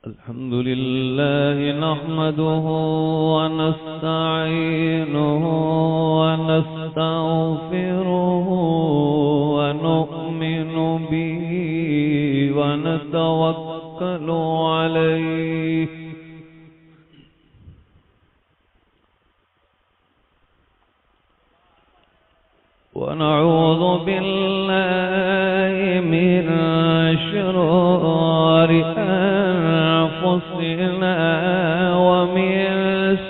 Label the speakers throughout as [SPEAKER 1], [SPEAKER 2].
[SPEAKER 1] الحمد لله نحمده ونستعينه ونستغفره ونؤمن به ونتوكل عليه ونعوذ بالله من شرور أنفسنا ومن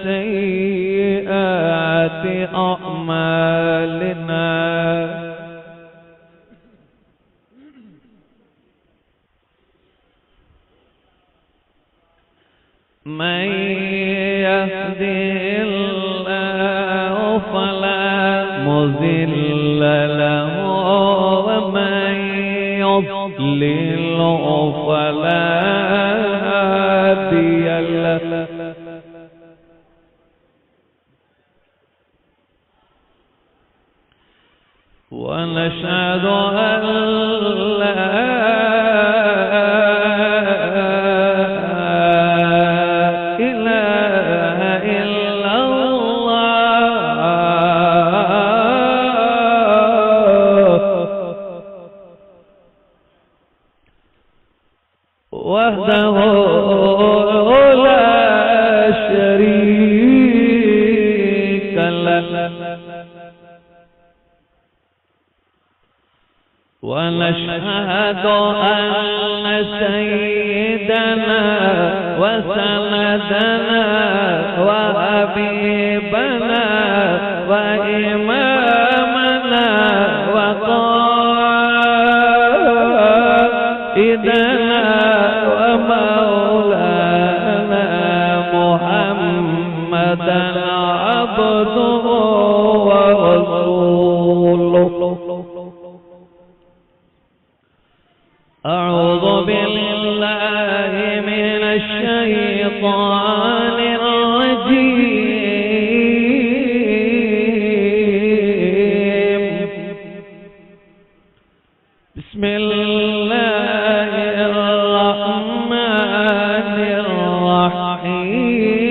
[SPEAKER 1] سيئات أعمالنا من يهده الله فلا مضل له ومن يضلل فلا هادي له ونشهد أن لا إله إلا الله وحده لا شريك له ونشهد أن سيدنا وسندنا وحبيبنا وإمامنا وقائدنا ومولانا محمدا عبده ورسوله. أعوذ بالله من الشيطان الرجيم. بسم الله الرحمن الرحيم.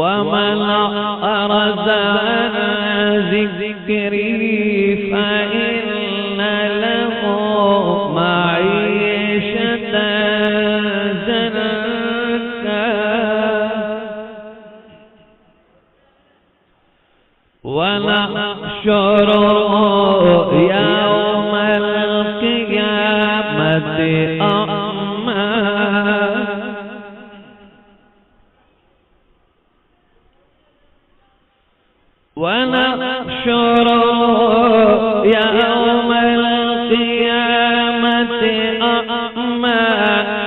[SPEAKER 1] ومن أعرض عن ذكري فإن له معيشة ضنكا ونحشره يوم القيامة أعمى ونحشره يوم القيامة أعمى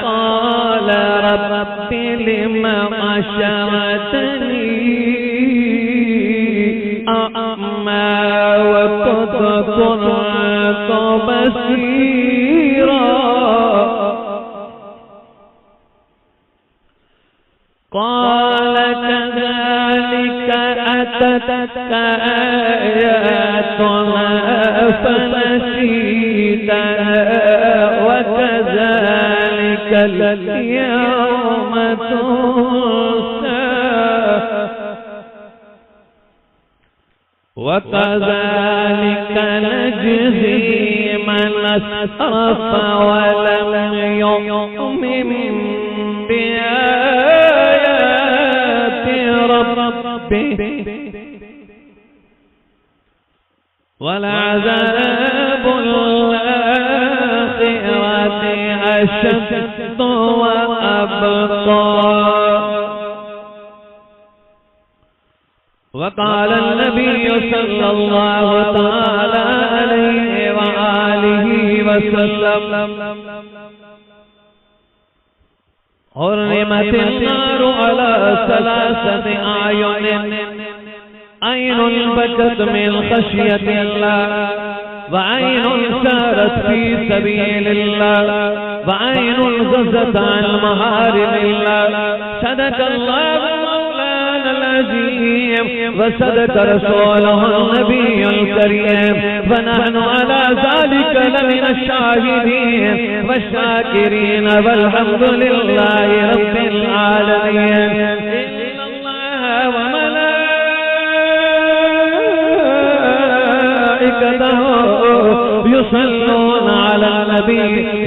[SPEAKER 1] قال رب لم حشرتني أعمى وقد كنت بصيرا قال كذلك أتتك آياتنا فنسيتها وكذلك اليوم تنسى وكذلك نجزي من أسرف ولم يؤمن بآيات ربه ولعذاب الآخرة أشد وأبقى. وقال النبي صلى الله تعالى عليه وآله وسلم حرمت النار على ثلاثة أعين: عين بكت من خشية الله، وعين سارت في سبيل الله، وعين غزت عن محارم الله. صدق الله مولانا العظيم वसदक रसूलुहुन नबियुल करीम वनहनु अला ज़ालिका लमिन अश-शाहिदीन वश-शाकिरीन वल्हम्दुलिल्लाहि रब्बिल आलमीन। इन्नल्लाह व मलाइकतहु युसल्लूना अलन नबी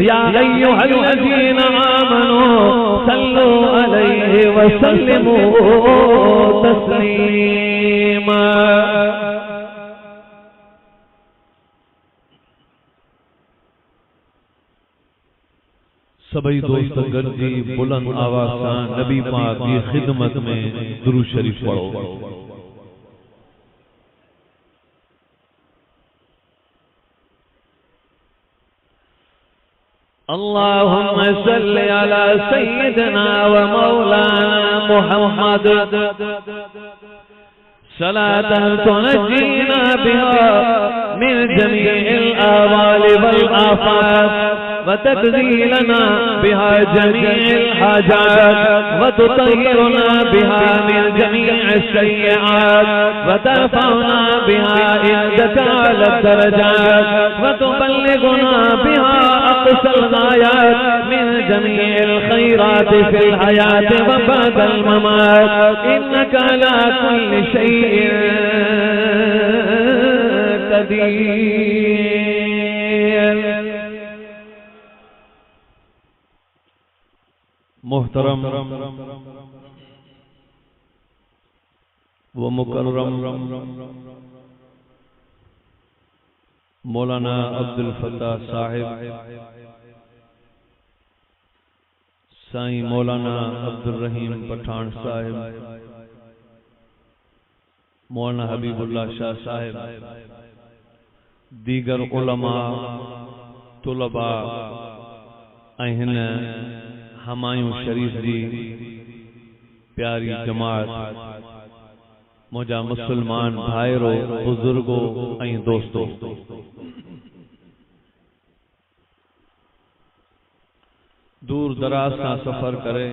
[SPEAKER 1] या अय्युहल्लज़ीना आमनू सल्लू अलैहि व सल्लिमू तस्लीमा।
[SPEAKER 2] सभी दोस्त गरजी बुलंद आवाज से नबी पाक की खिदमत में दुरूद शरीफ पढ़ो।
[SPEAKER 1] अल्लाहुम्मा सल्लि अला सय्यिदिना व मौलाना मुहम्मद सलातन तुनज्जीना बिहा मिन जमीइल आवाल वल आफात व तकज़ीलना बिहा जमीइल हाजात व तुतहिरुना बिहा मिन जमीइस सय्यिआत व तरफउना बिहा इंदका अला दरजात व तुबल्लिगुना बिहा अक़सल गायात मिन जमीइल खैरात फिल हयात व बअदल ममात इन्नका अला कुल्लि शैइन कदीर।
[SPEAKER 2] मोहतरम व मुकर्रम मौलाना अब्दुल फत्ताह साहिब, साईं मौलाना अब्दुल रहीम पठान साहिब, मौलाना हबीबुल्लाह शाह साहिब, दीगर उलमा तुलबा ऐं हमायूं शरीफ जी प्यारी जमात, मुझा मुसलमान भाईरो बुजुर्गो ऐं दोस्तों, दूर दराज का सफर करे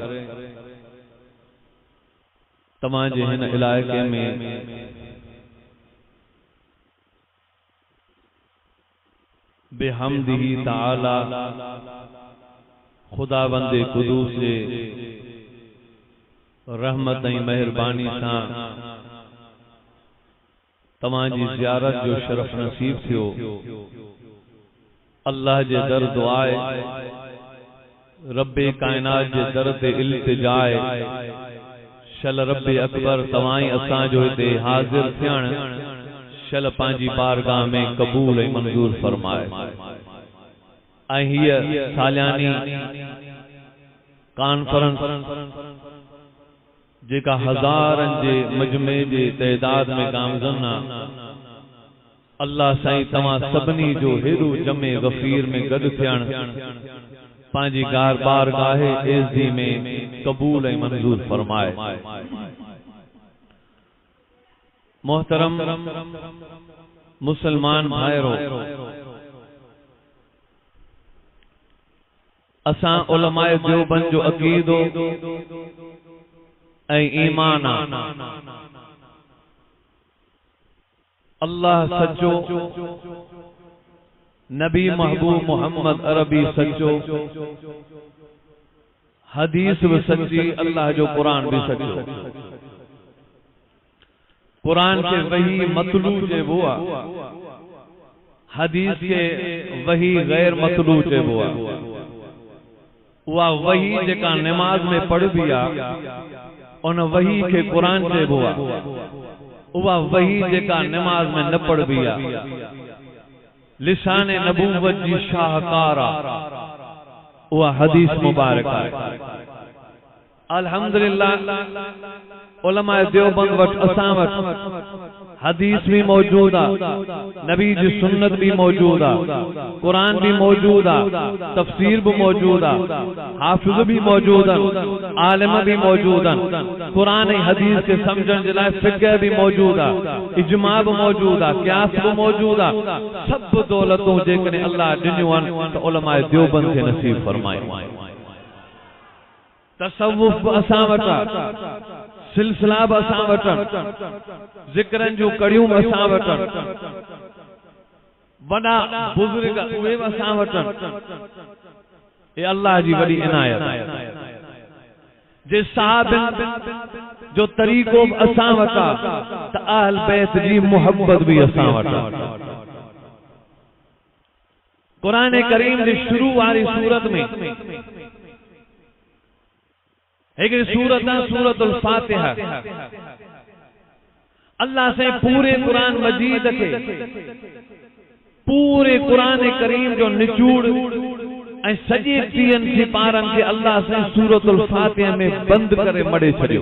[SPEAKER 2] तमाजे हिन इलाके में बेहमदिही ताला खुदावंदे कुदूस से रहमत ऐं मेहरबानी सां तमाजी ज़ियारत जो शरफ नसीब थियो। अल्लाह जे दर दुआए रब्बे कायनात जे दर ते इल्तिजाए शल रब्बे अकबर तवाई असां जो हिते हाजिर थियण शल पांजी बारगाह में कबूल ऐं मंजूर फरमाए। ऐं हीअ सालियानी कॉन्फ्रेंस जेका हज़ारनि जे मजमे जे तइदाद में गामज़न आ, अल्लाह साईं तव्हां सभिनी जो हेॾो जमे गफ़ीर में गॾु थियण पांजी बारगाहे एज़ी में कबूल ऐं मंजूर फरमाए। मोहतरम मुसलमान भाइरो, असां उलमाए देवबंद जो अकीदो ऐं ईमान आ अल्लाह सच्चो, नबी महबूब मोहम्मद अरबी सच्चो, हदीस भी सच्ची, अल्लाह जो कुरान भी सच्चो। कुरान के वही मतलू चइबो आ, हदीस के वही गैर मतलू चइबो आ। उहा वही जेका नमाज में पढ़बी आ उन वही के कुरान चइबो आ। उहा वही जेका नमाज में न पढ़बी आ लिसाने नबूवत जी शाहकार आ, उहा हदीस मुबारक आ। अल्हम्दुलिल्लाह उलमाए देवबंद वट असां वट हदीस भी मौजूद आ, नबी जी सुन्नत भी मौजूद आ, कुरान भी मौजूद आ, तफसीर भी मौजूद आ, हाफिज भी मौजूद आ, आलिम भी मौजूद आ, कुरान ऐं हदीस के समझण जे लाइ फिक़ह भी मौजूद आ, इजमा भी मौजूद आ, क़ियास भी मौजूद आ। सब दौलतों जेकॾहिं अल्लाह ॾिनियूं आहिनि त उलमाए देवबंद खे नसीब फरमाए। तसव्वुफ असां वटि आ, सिलसिला बि असां वटि, ज़िक्रनि जूं कड़ियूं बि असां वटि, वॾा बुज़ुर्ग उहे बि असां वटि। ये अल्लाह जी वॾी इनायत जे साहबनि जो तरीक़ो बि असां वटि त अहल बैत जी मुहब्बत बि असां वटि। कुरान करीम जी शुरू वारी सूरत में हिकिड़ी सूरत आहे सूरतुल फातिहा। अल्लाह से पूरे कुरान मजीद के पूरे कुरान करीम जो निचूड़ ऐं सॼे 30 पारनि खे अल्लाह से सूरतुल फातिहा में बंद करे मड़े छॾियो।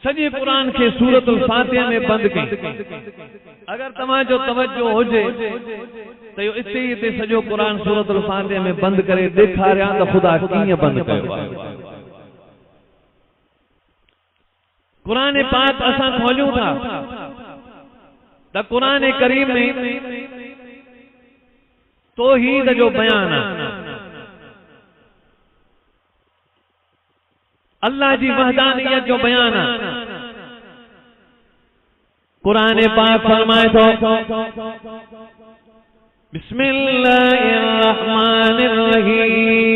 [SPEAKER 2] सॼे कुरान के सूरतुल फातिहा में बंद कई। अगर तव्हांजो तवज्जो हुजे त इहो इते सॼो कुरान सूरतुल फातिहा में बंद करे ॾेखारियां त ख़ुदा कीअं बंद कयो आहे। कुरान पाक असां खोलियूं था त कुरान करीम में तौहीद जो बयान आहे, अल्लाह जी वहदानियत जो बयान आहे। कुरान पाक फरमाए थो बिस्मिल्लाहिर रहमानिर रहीम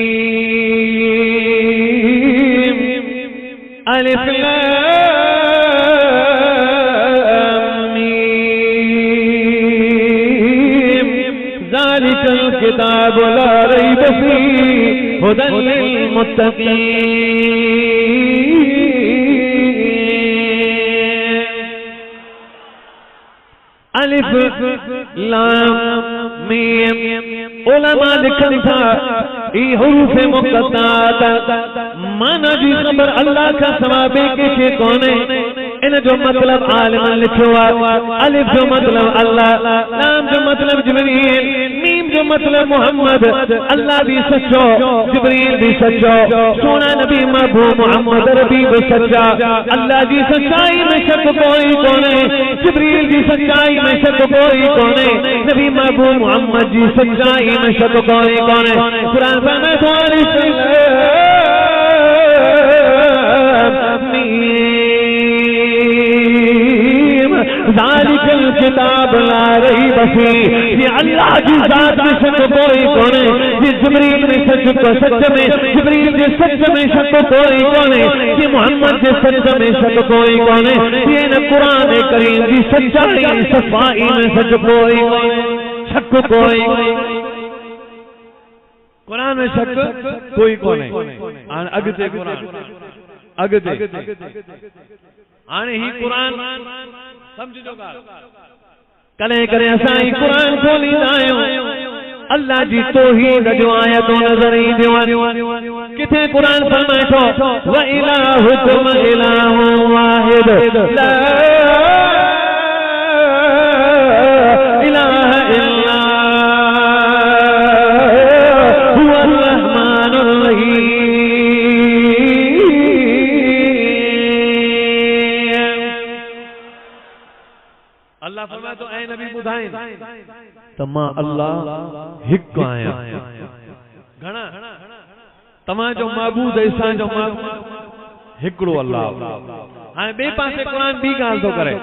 [SPEAKER 2] अलिफ लाम मीम ज़ालिकल किताबु ला रैब फीहि हुदल लिल मुत्तक़ीन। अलिफ लाम मीम उलमा लिखन था ई हुरूफ मुक़त्तात माना जी ख़बर अल्लाह का सवाबे के कोने। इन जो मतलब आलिम लिखो आहे। अलिफ जो मतलब अल्लाह, लाम जो मतलब जिब्रील, मीम जो मतलब मोहम्मद। अल्लाह भी सच्चो, जिब्रील भी सच्चो, सोना नबी महबूब मोहम्मद रबी भी सच्चा। अल्लाह जी सच्चाई में शक कोई कोने, जिब्रील जी सच्चाई में शक कोई कोने, नबी महबूब मोहम्मद जी सच्चाई में शक कोई कोने। कुरान में तुम्हारी ज़ालिकल किताब ला रैब फीहि, ये अल्लाह की जात में शक कोई कोने, ये जिब्रील में सच में जिब्रील के सच में शक कोई कोने, ये मोहम्मद के सच में शक कोई कोने, ये न कुरान करीम की सच्चाई सफाई में सच कोई कोने, शक कोई कुरान में शक कोई कोने। अगते कुरान अगते हाणे ही कुरान समझो कले करे असां ही कुरान खोलींदा आहियूं। अल्लाह जी तौहीद जो आयतूं नज़र ईंदियूं। किथे कुरान फरमाए थो व इलाहुकुम इलाहुन वाहिद ला इलाहा इल्ला हुवल रहमानुर रहीम। अल्लाह फरमाए तो ऐ नबी ॿुधाइन त मां अल्लाह हिकु आहियां। घणा तव्हां जो माबूद ऐसा जो माबूद हिकिड़ो अल्लाह। हाणे ॿिए पासे कुरान ॿी ॻाल्हि थो करे।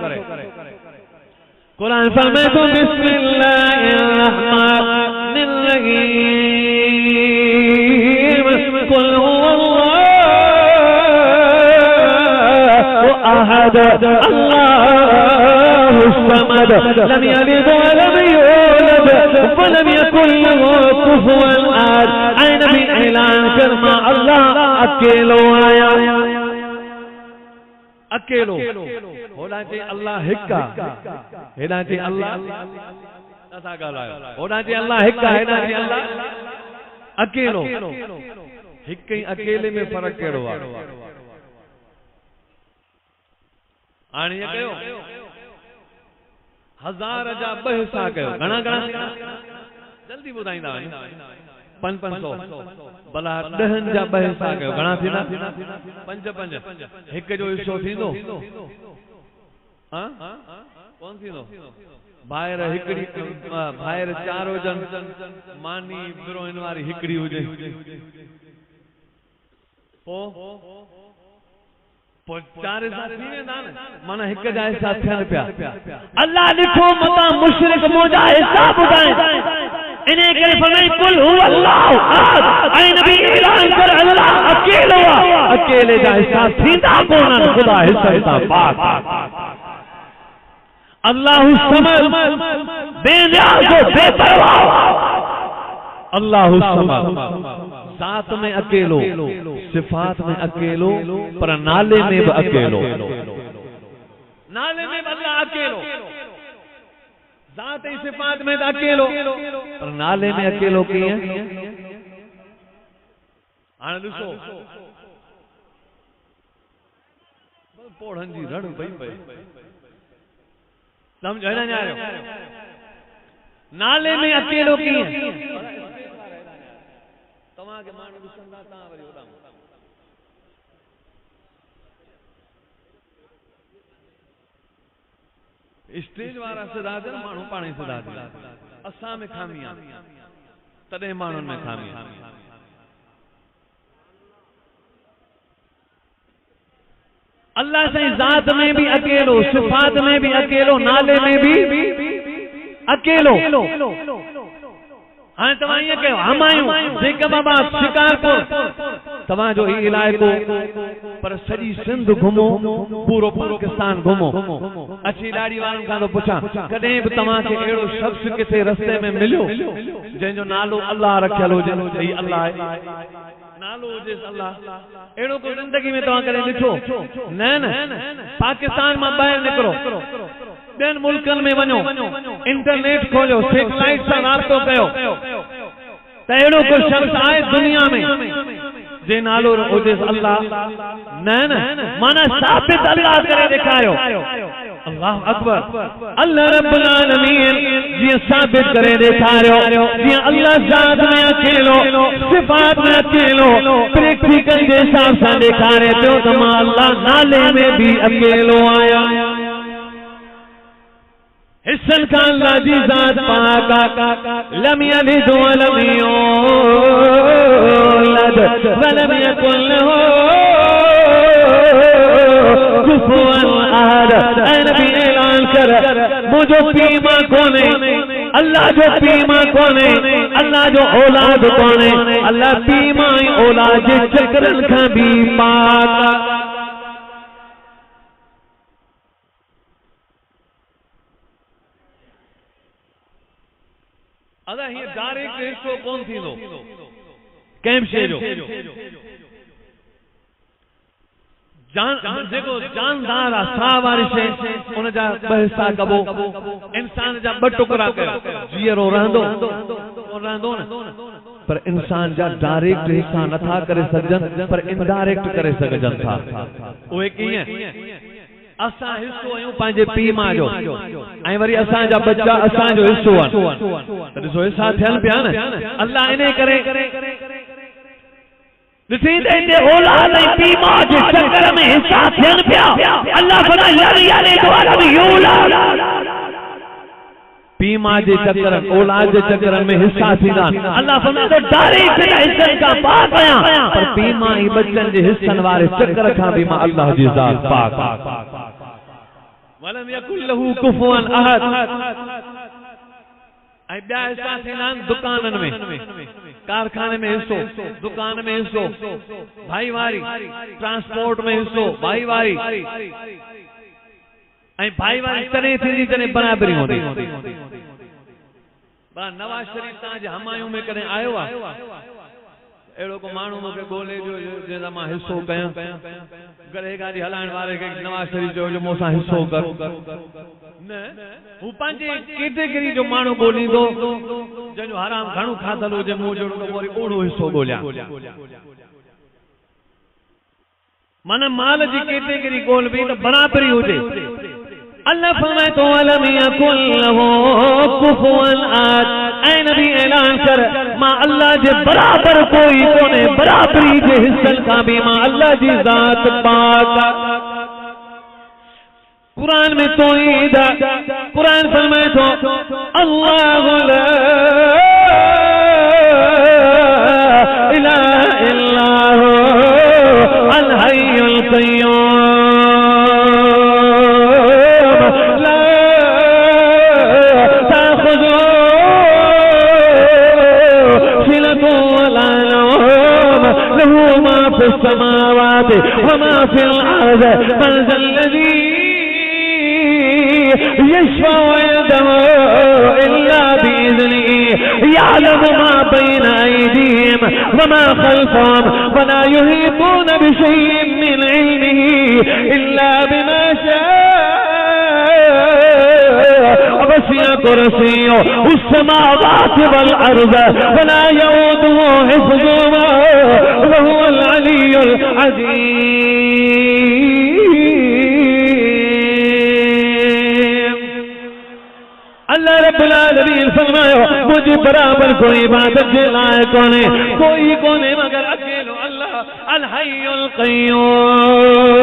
[SPEAKER 2] कुरान फरमाए थो बिस्मिल्लाहिर रहमानिर रहीम कुल हुवल्लाहु अहद अल्लाहु समद लम यलिद वलम यूलद वलम यकुल लहू कुफुवन अहद। ऐ नबी ऐलान कर मां अल्लाह अकेलो आया, अकेलो। होना चाहिए अल्लाह हिक्का, हेना चाहिए अल्लाह नथा ॻाल्हायो। होना चाहिए अल्लाह हिक्का, हेना चाहिए अल्लाह अकेलो। हिक ही अकेले में फर्क कहिड़ो आहे? हाणे ये कयो हजार जा 2 हिस्सा कयो। घणा घणा जल्दी ॿुधाईंदा वञो। 500 भला 10 जा 2 हिस्सा कयो। घणा थींदा? 5 हिक जो हिस्सो थींदो। हां कौन थींदो? ॿाहिरि हिकिड़ी ॿाहिरि 4 हुजनि, मानी बिरोइन वारी हिकिड़ी हुजे, पोइ चार हिस्सा थी वेंदा न माना हिक जा हिस्सा थियन पिया अल्लाह लिखो मता मुशरिक मुंहिंजा हिस्सा ॿुधाए इने करे फरमाई कुल हु अल्लाहु अहद ऐं नबी ऐलान कर अल्लाह अकेलो आहे अकेले जा हिस्सा थींदा कोन्हनि ख़ुदा हिस्सा पाक अल्लाहु समद बेनियाज़ जो बेपरवाह अल्लाहु समद जात में अकेलो सिफात में अकेलो पर नाले में भी अकेलो नाले में अल्लाह अकेलो जात सिफात में अकेलो पर नाले में अकेलो कीअं हाणे ॾिसो पोड़न जी रण भई समझ न आयो नाले में अकेलो कीअं तव्हां के माण्हू ॾिसंदा तव्हां वरी ओॾां स्टेज वारा सदा दे माण्हू पाणे सदा दे असां में खामी आहे तॾहिं माण्हुनि में खामी आहे अल्लाह साईं ज़ात में भी अकेलो सिफात में भी अकेलो नाले में भी अकेलो हाँ तव्हां ईअं कयो हमायूं जेकबाबाद शिकारपुर तव्हांजो ही इलाइक़ो पर सॼी सिंध घुमो पूरो पाकिस्तान घुमो अची ॾाढी वारनि खां थो पुछां कॾहिं बि तव्हांखे अहिड़ो शख़्स किथे रस्ते में मिलियो जंहिंजो नालो अल्लाह रखियलु हुजे ही अल्लाह आहे नालो हुजे अल्लाह अहिड़ो को ज़िंदगी में तव्हां कॾहिं ॾिठो न पाकिस्तान मां ॿाहिरि निकिरो ॿियनि मुल्कनि में वञो इंटरनेट खोलियो सेटेलाइट सां राब्तो कयो त अहिड़ो को शख़्स आहे दुनिया में जे नालो हुजे अल्लाह न माना साबित अल्लाह करे ॾेखारियो अल्लाह अकबर अल्लाह रब्बुल आलमीन जीअं साबित करे ॾेखारियो जीअं अल्लाह ज़ात में अकेलो सिफात में अकेलो प्रैक्टिकल जे हिसाब सां ॾेखारे पियो त मां अल्लाह नाले में भी अकेलो आहियां हिस्सन का अल्लाह जी ज़ात पाक लम यलिद वलम यूलद वलम यकुन लहू कुफुवन अहद ऐ नबी ऐलान कर मुझो पीमा कोने अल्लाह जो पीमा कोने अल्लाह जो औलाद कोने अल्लाह पीमा औलाद जे चकरन खां भी पाक अदा ही डायरेक्ट हिस्सो कोन थींदो कंहिं शइ जो जेको जानदार आहे साह वारी शइ उन जा ॿ हिसा कबो इंसान जा ॿ टुकड़ा कयो जीअरो रहंदो न पर इंसान जा डायरेक्ट हिसा नथा करे सघजनि पर इनडायरेक्ट करे सघजनि था उहे कीअं असां हिस्सो आहियूं पंहिंजे पीउ माउ जो ऐं वरी असांजा बच्चा असांजो हिस्सो आहिनि त ॾिसो हिसा थियनि पिया न अल्लाह इन करे ॾिसी त हिते औलाद ऐं पीउ माउ जे चकर में हिसा थियनि पिया अल्लाह पीउ माउ जे चकर औलाद जे चकर में हिसा थींदा अल्लाह फरमाए थो डायरेक्ट हिसनि खां पाक आहियां पर पीउ माउ ऐं बच्चनि जे हिसनि वारे चकर खां बि मां अल्लाह जी ज़ात पाक वलम यकुन लहू कुफुवन अहद ऐं ॿिया हिसा थींदा आहिनि दुकाननि में कारखाने में हिस्सो दुकान में हिस्सो भाईवारी ट्रांसपोर्ट में हिस्सो भाईवारी ऐं भाईवारी तॾहिं थींदी जॾहिं बराबरी हूंदी नवाज़ शरीफ़ तव्हांजे हमायूं में कॾहिं आयो आहे अहिड़ो को माण्हू मूंखे ॻोल्हे जो जंहिंसां मां हिसो कयां गॾे गाॾी हलाइण वारे खे नवाज़ शरीफ़ जो मूंसां हिसो कर न हू पंहिंजे कैटेगरी जो माण्हू ॻोल्हींदो जंहिंजो हराम घणो खाधल हुजे मूं जहिड़ो त वरी ओड़ो हिसो ॻोल्हियां माना माल जी कैटेगरी ॻोल्हबी त बराबरी हुजे अल्लाह फरमाए तो अलम यकुन लहू कुफुवन अहद ऐ नबी ऐलान कर मां अल्लाह जे बराबर कोई कोने बराबरी जे हिस्सन का भी मां अल्लाह जी ज़ात पाक कुरान में तौहीद कुरान फरमाए तो अल्लाहु ला इलाहा इल्ला हु अल हय्युल क़य्यूम
[SPEAKER 1] फिल अर्ज़ मन ज़ल्लज़ी यशफ़अउ इंदहु इल्ला बिइज़्निही यअलमु मा बैन अयदीहिम व मा खल्फ़हुम व ला युहीतून बिशय'इन मिन इल्मिही इल्ला बिमा शाअ वसिअ कुर्सियुहु अस्समावाति वल अर्ज़ व ला यऊदुहु हिफ़्ज़ुहुमा व हुवल अलियुल अज़ीम। अल्लाह रब्बुल आलमीन फरमायो मुझे बराबर कोई इबादत के लायक कोने कोई कोने मगर अकेलो अल्लाह अल हय्युल क़य्यूम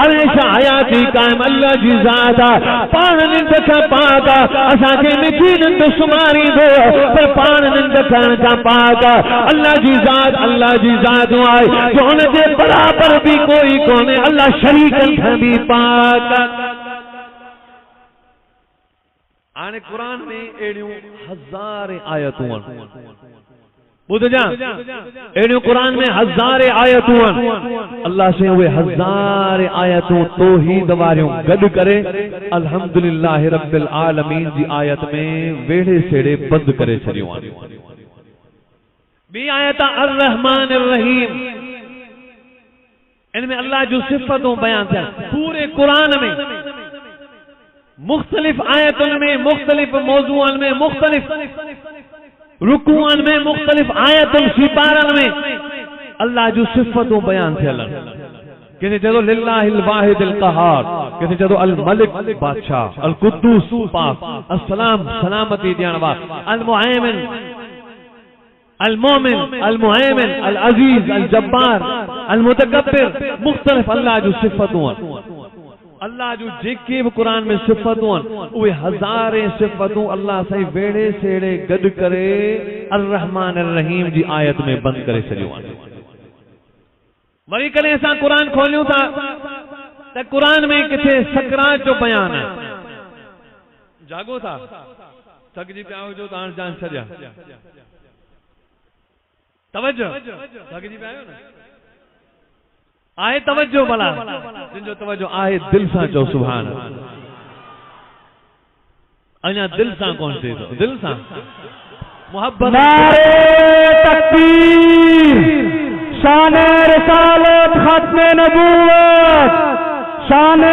[SPEAKER 1] हमेशा हयाती कायम अल्लाह जी ज़ात पाण निंद खां पाक असांखे मिठी निंद सुम्हारी दो पर पाण निंद खां पाक अल्लाह जी ज़ात आहे जो हुनजे बराबर भी कोई कोने अल्लाह शरीकन खां भी पाक। आने कुरान में एड़ियों हज़ारे आयतूं ॿुधजा एड़ियों कुरान में हज़ारे आयतूं अल्लाह से उहे हज़ारे आयतूं तौहीद वारियूं गॾु करे अल्हम्दुलिल्लाह रब्बिल आलमीन जी आयत में वेड़े सेड़े बंद करे छॾियूं आहिनि। ॿी आयत अर रहमान रहीम इनमें अल्लाह जो सिफ़तूं बयान थिया पूरे कुरान में मुख्तलिफ आयतुन में मुख्तलिफ मौज़ूअन में मुख्तलिफ रुकूअन में मुख्तलिफ आयतुन सिपारन में अल्लाह जो सिफ़तूं बयान थियल किथे चलो लिल्लाहिल वाहिदिल क़हार किथे चलो अल मलिक बादशाह अल कुद्दूस पाक अस्सलाम सलामती ॾियण वारो अल मुहैमिन अल मोमिन अल मुहैमिन अल अजीज अल जब्बार अल मुतकब्बिर मुख्तलिफ अल्लाह जो सिफ़तूं अल्लाह जो जेके भी कुरान में सिफ़तूं उहे हज़ारे सिफ़तूं अल्लाह साईं वेड़े सेड़े गॾु करे अर रहमान अर रहीम जी आयत में बंद करे छॾियूं आहिनि। वरी कॾहिं असां कुरान खोलियूं था त कुरान में किथे सकरात जो बयान आहे। जागो था थकिजी पिया हुजो त हाणे जान छॾिया तवज्जो थकिजी पिया आहियो न आए तवज्जो भला जिनजो तवज्जो आहे दिल सां चओ सुभान अञा दिल सां कोन थिए थो दिल सां मोहब्बत
[SPEAKER 3] नारे तकबीर शान रिसालत खत्म नबूवत शान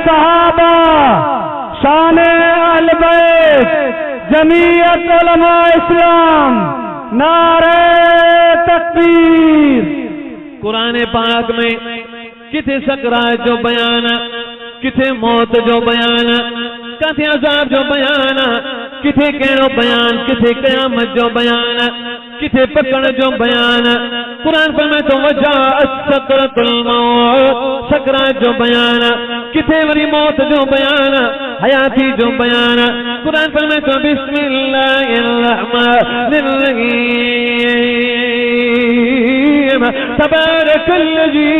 [SPEAKER 3] सहाबा शान अहले बैत जमीयत उलमा इस्लाम नारे तकबीर।
[SPEAKER 1] कुरान पाक में किथे सकरात जो बयान किथे मौत जो बयान किथे अज़ाब जो बयान किथे कहिड़ो बयान किथे क़यामत जो बयान किथे पकड़ जो बयान कुरान फरमाए तो वजाअत सकरातुल मौत सकरात जो बयान किथे वरी मौत जो बयान हयाती जो बयान कुरान फरमाए तो बिस्मिल्लाहिर रहमानिर रहीम तबारकल्लज़ी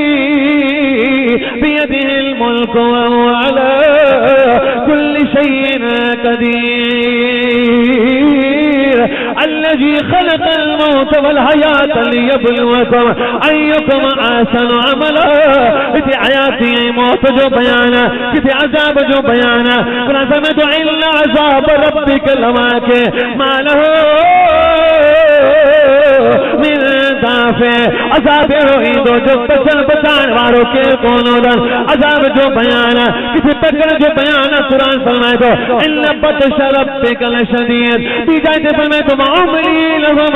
[SPEAKER 1] बियदिहिल मुल्कु व हुवा अला कुल्लि शैइन क़दीर अल्लज़ी खलक़ल मौत वल हयात लियब्लुवकुम अय्युकुम अहसनु अमला। किथे हयाती मौत जो बयान किथे अज़ाब जो बयान कुरान में तो इल्ला अज़ाब रब्बिक लवाक़ि मा लहू मिन दाफ़े अज़ाब ईंदो जो बचाइण वारो केरु कोन हूंदो अज़ाब जो बयान किथे पकड़ जो बयान कुरान फरमाए थो इन्न बतश रब्बिक लशदीद तीजा ते फरमाए थो माउमली लहुम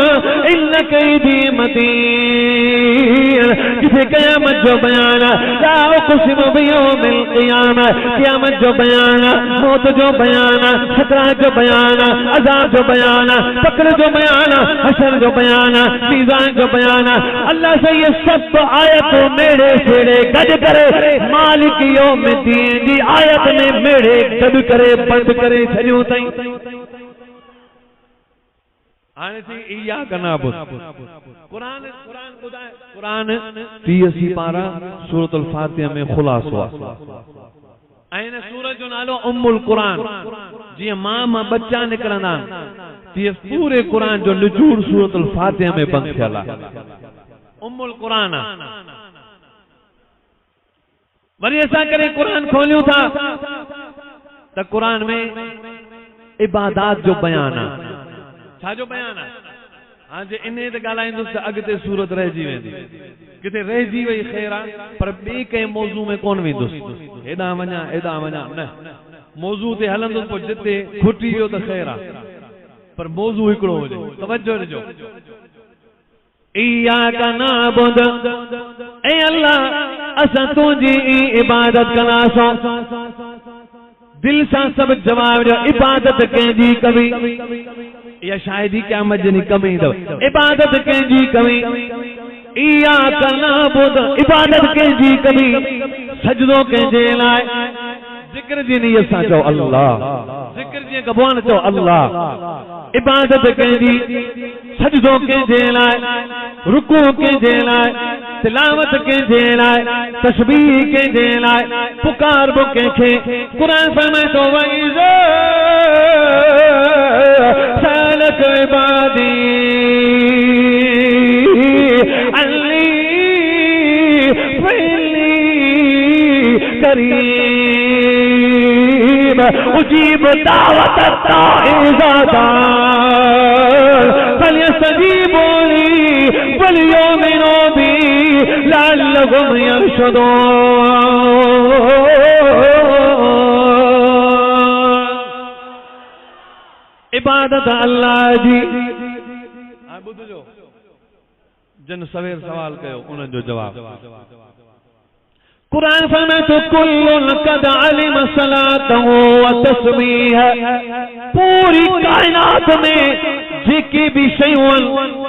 [SPEAKER 1] इन्न कैदी मतीन किथे क़यामत जो बयान ला उक़सिमु बियौमिल क़ियामह क़यामत जो बयान मौत जो बयान सकरात जो बयान अज़ाब जो बयान पकड़ जो बयान हशर जो बयान मीज़ान जो बयान अल्लाह से ये सब आयतों मेरे सेड़े गॾु करे मालिक यौमिद्दीन जी आयत में मेरे गॾु करे बंद करे छॾियूं अथई। हाणे थी इया कनाबुद कुरान ॿुधाए कुरान 30 पारा सूरतुल फातिहा में ख़ुलासो आहे ऐं हिन सूरत जो नालो उम्मुल कुरान जीअं मां बच्चा निकिरंदा आहिनि तीअं पूरे कुरान जो निचोड़ सूरतुल फातिहा में बंदि थियल आहे उम्मुल कुरान वरी असां करे कुरान खोलियूं था त कुरान में इबादात जो बयान आहे। छा जो बयान आहे? हाँ जे इन ते ॻाल्हाईंदुसि त अॻिते सूरत रहिजी वेंदी, किथे रहिजी वई ख़ैर आहे, पर ॿिए कंहिं मौज़ू में कोन वेंदुसि। हेॾां वञा न, मौज़ू ते हलंदुसि, पोइ जिते खुटी वियो त ख़ैर आहे, पर मौज़ू हिकिड़ो हुजे। तवज्जो ॾिजो। इय्याका नअबुदु, ऐ अल्लाह असां तुंहिंजी इबादत कंदासूं। दिल सां सभु जवाब ॾियो, इबादत कंहिंजी कबी? या शायदि क़यामत जी कमी अथव। इबादत कंहिंजी कबी? इय्याका नअबुदु, इबादत कंहिंजी कबी? सजदो कंहिंजे लाइ? ज़िक्र जी नियत सां चओ अल्लाह, ज़िक्र जीअं कबो आहे न, चओ अल्लाह। इबादत कंहिंजी, सजदो कंहिंजे लाइ, रुकू कंहिंजे लाइ, तिलावत कंहिंजे लाइ, तस्बीह कंहिंजे लाइ, पुकार बो कंहिंखे। कुरान फरमाए थो वइज़ा सअलक इबादी अन्नी फ़इन्नी करीब उजीब दावत इज़ा दाअ फलयस्तजीबू ली वलयुमिनू बी लअल्लहुम यरशदून। इबादत अल्लाह जी। ॿुधजो, जिन सवेर सवाल कयो उन्हनि जो जवाब। कुरान फरमाए तो कुल्लुन कद अलिम सलातहु व तस्बीह। पूरी कायनात में जेके भी शयूं,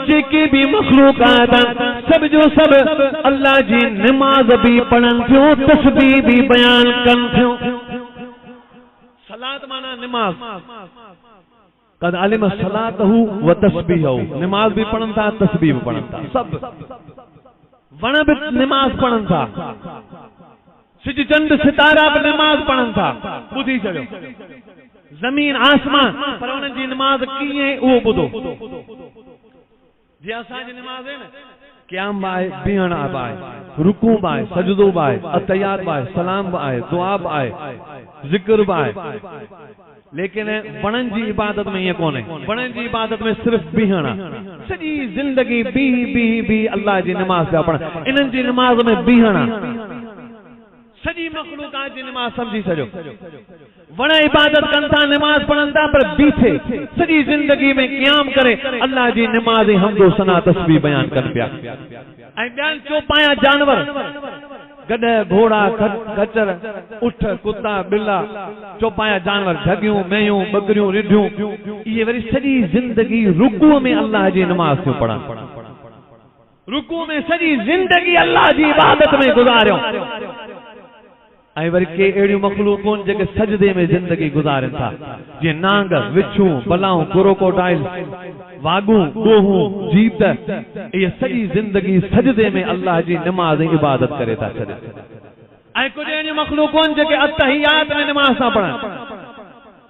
[SPEAKER 1] जेके भी मखलूकात, सब जो सब अल्लाह जी नमाज भी पढ़न थियूं, तस्बीह भी बयान कन थियूं। सलात माना नमाज। कद अलिम सलातहु व तस्बीहु, नमाज भी पढ़न था, तस्बीह भी पढ़न था। सब वण भी नमाज पढ़न था, सिज चंद सितारा भी नमाज पढ़न था। ॿुधी छॾियो, ज़मीन आसमान, पर उन्हनि जी नमाज कीअं उहो ॿुधो। जीअं असांजी नमाज आहे न, क़याम बि आहे, बीहण बि आहे, रुकू बि आहे, सजदो बि आहे, अतहियात बि आहे, सलाम बि आहे, दुआ बि आहे, ज़िक्र बि आहे। लेकिन वणनि जी इबादत में ईअं कोन्हे। वणनि जी इबादत में सिर्फ़ बीहण आहे। सॼी ज़िंदगी बी अल्लाह जी नमाज़ पिया पढ़नि। इन्हनि जी नमाज़ में बीहण आहे। सॼी मखलूकात जी नमाज़ सम्झी छॾियो। वण इबादत कनि था, नमाज़ पढ़नि था, पर बीठे सॼी ज़िंदगी में क़याम करे अल्लाह जी नमाज़ ऐं हम्दो सना तस्बीह बयान कनि पिया। ऐं ॿियनि चौपाया जानवर, गॾ, घोड़ा, खच्चर, उठ, कुत्ता, बिल्ला, चौपाया जानवर, ढगियूं, मेयूं, बकरियूं, रिढियूं, इहे वरी सॼी ज़िंदगी रुकू में अल्लाह जी नमाज़ थियूं पढ़नि। रुकू में सॼी ज़िंदगी अल्लाह जी इबादत में गुज़ारियो। ऐं वरी के अहिड़ियूं मखलूकूं जेके सजदे में ज़िंदगी गुज़ारनि था, जीअं नांग, विछूं, बलाऊं, क्रोकोडाइल, वागूं, ॻोहूं, जीत, इहे सॼी ज़िंदगी सजदे में अल्लाह जी नमाज़ ऐं इबादत करे था छॾनि। ऐं कुझु अहिड़ियूं मखलूकूं जेके अतहियात में नमाज़ था पढ़नि,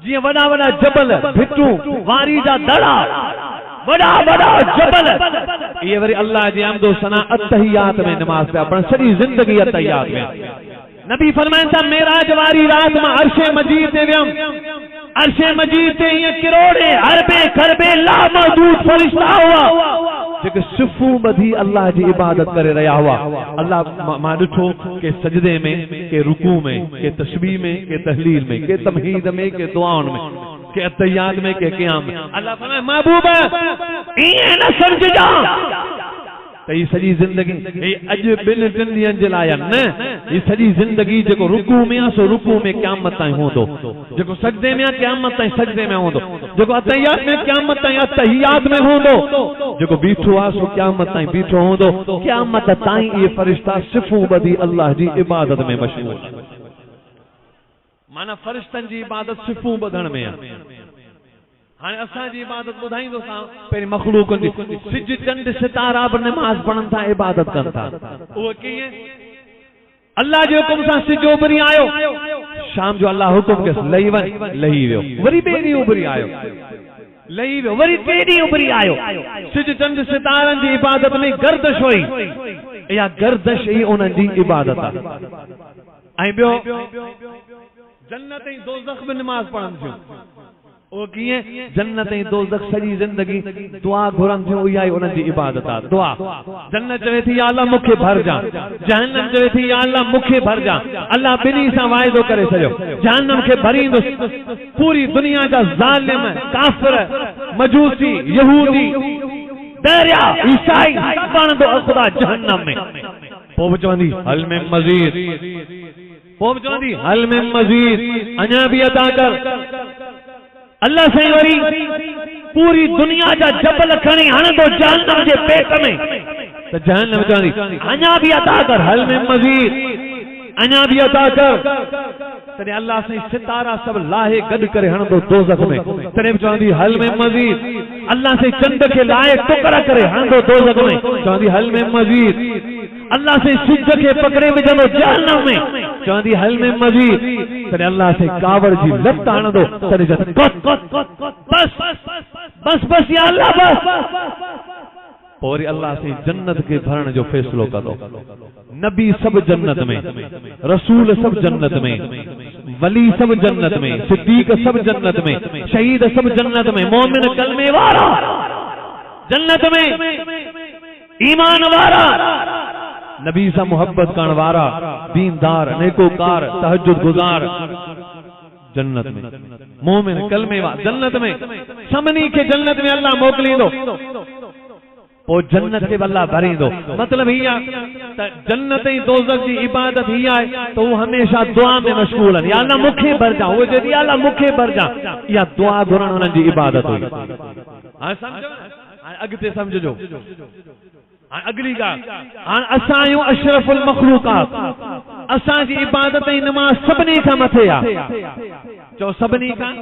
[SPEAKER 1] जीअं वॾा वॾा जबल, भिटूं, वारी जा दड़ा, वॾा वॾा जबल, इहे वरी अल्लाह जी हम्दो सना अतहियात में नमाज़ पिया पढ़नि। सॼी ज़िंदगी अतहियात में। नबी फरमाइनि था, मेराज वारी रात मां अर्शे मजीद ते वियमि। अर्शे मजीद ते ईअं किरोड़े अरबे खरबे लामहदूद फरिश्ता हुआ जेके सिफ़ूं ॿधी अल्लाह जी इबादत करे रहिया हुआ। अल्लाह मां ॾिठो के सजदे में, के रुकू में, के तस्बीह में, के तहलील में, के तमहीद में, के दुआउनि में, के अतहियात में, के क़याम में। अल्लाह फरमाए महबूब ईअं न समझजा त ही सॼी ज़िंदगी अॼु ॿिनि टिनि ॾींहंनि जे लाइ न, ही सॼी ज़िंदगी जेको रुकू में आहे सो रुकू में क़यामत ताईं हूंदो, जेको सजदे में आहे क़यामत ताईं सजदे में हूंदो, जेको अतहियात में क़यामत ताईं अतहियात में हूंदो, जेको बीठो आहे सो क़यामत ताईं बीठो हूंदो। क़यामत ताईं इहे फरिश्ता सिफ़ूं ॿधी अल्लाह जी इबादत में मशगूल। माना फरिश्तनि जी इबादत सिफ़ूं ॿधण में आहे। हाणे असांजी इबादत ॿुधाईंदोसां। पहिरीं मखलूकनि जी सिज चंड सितारा बि नमाज़ पढ़नि था, इबादत कनि था। उहो कीअं? अल्लाह जे हुकुम सां सिज उभरी आयो, शाम जो अल्लाह हुकुम कयसि लही वञ, लही वियो। वरी ॿिए ॾींहुं उभरी आयो, लही वियो। वरी टे ॾींहुं उभरी आयो। सिज चंड सितारनि जी इबादत में गर्दिश हुई। इहा गर्दिश ई उन्हनि जी इबादत आहे। ऐं ॿियो जन्नत ऐं दोज़ख में नमाज पढ़नि थियूं ओ कीअं जन्नत ऐं दोज़ख सॼी ज़िंदगी दुआ घुरनि थियूं इहा ई उन्हनि जी इबादत आहे दुआ जन्नत चवे थी या अल्लाह मूंखे भरजां जहन्नम चवे थी या अल्लाह मूंखे भरजां अल्लाह ॿिन्ही सां वाइदो करे छॾियो जहन्नम खे भरींदुसि पूरी दुनिया जा ज़ालिम काफ़िर मजूसी यहूदी दरिया ईसाई पाण दो खुदा जहन्नम में पोइ चवंदी हल में मज़ीद पोइ चवंदी हल में मज़ीद अञा बि अदा कर अल्लाह साईं वरी पूरी दुनिया जा जबल खणी हणंदो जहन्नम जे पेट में त जहन्नम चवंदी अञा बि अदा कर हल में मज़ीद अञा बि अदा कर तॾहिं अल्लाह साईं सितारा सभु लाहे गॾु करे हणंदो दोज़ख में तॾहिं बि चवंदी हल में मज़ीद अल्लाह साईं चंड खे लाहे टुकड़ा करे हणंदो दोज़ख में चवंदी हल में मज़ीद अल्लाह से सिज के पकड़े विझंदो जहन्नम में चवंदी हल में मज़ीद तॾहिं अल्लाह से कावड़ जी लत हणंदो तॾहिं चवंदी बस बस बस या अल्लाह बस पोइ वरी अल्लाह से जन्नत के भरण जो फैसलो कंदो नबी सब जन्नत में रसूल सब जन्नत में वली सब जन्नत में सिद्दीक सब जन्नत में शहीद सब जन्नत में मोमिन कलमे वारा जन्नत में ईमान वारा नबी से मोहब्बत करण वारा दीनदार नेकोकार तहज्जुद गुजार जन्नत में मोमिन कलमे वारा जन्नत में सभिनी के जन्नत में अल्लाह मोकिलींदो पोइ जन्नत के अल्लाह भरींदो मतलब ही त जन्नत ऐं दोज़ख जी इबादत ही आहे त वो हमेशा दुआ में मशगूल आहिनि या अल्लाह मूंखे भरजां वो चए थी या अल्लाह मूंखे भरजां इहा दुआ घुरण उन्हनि जी इबादत हुई हाणे सम्झो हाणे अॻिते सम्झजो हाणे अगली ॻाल्हि हाणे असां आहियूं अशरफुल मखलूकात असांजी इबादत ऐं नमाज़ सभिनी खां मथे आहे चओ सभिनी खां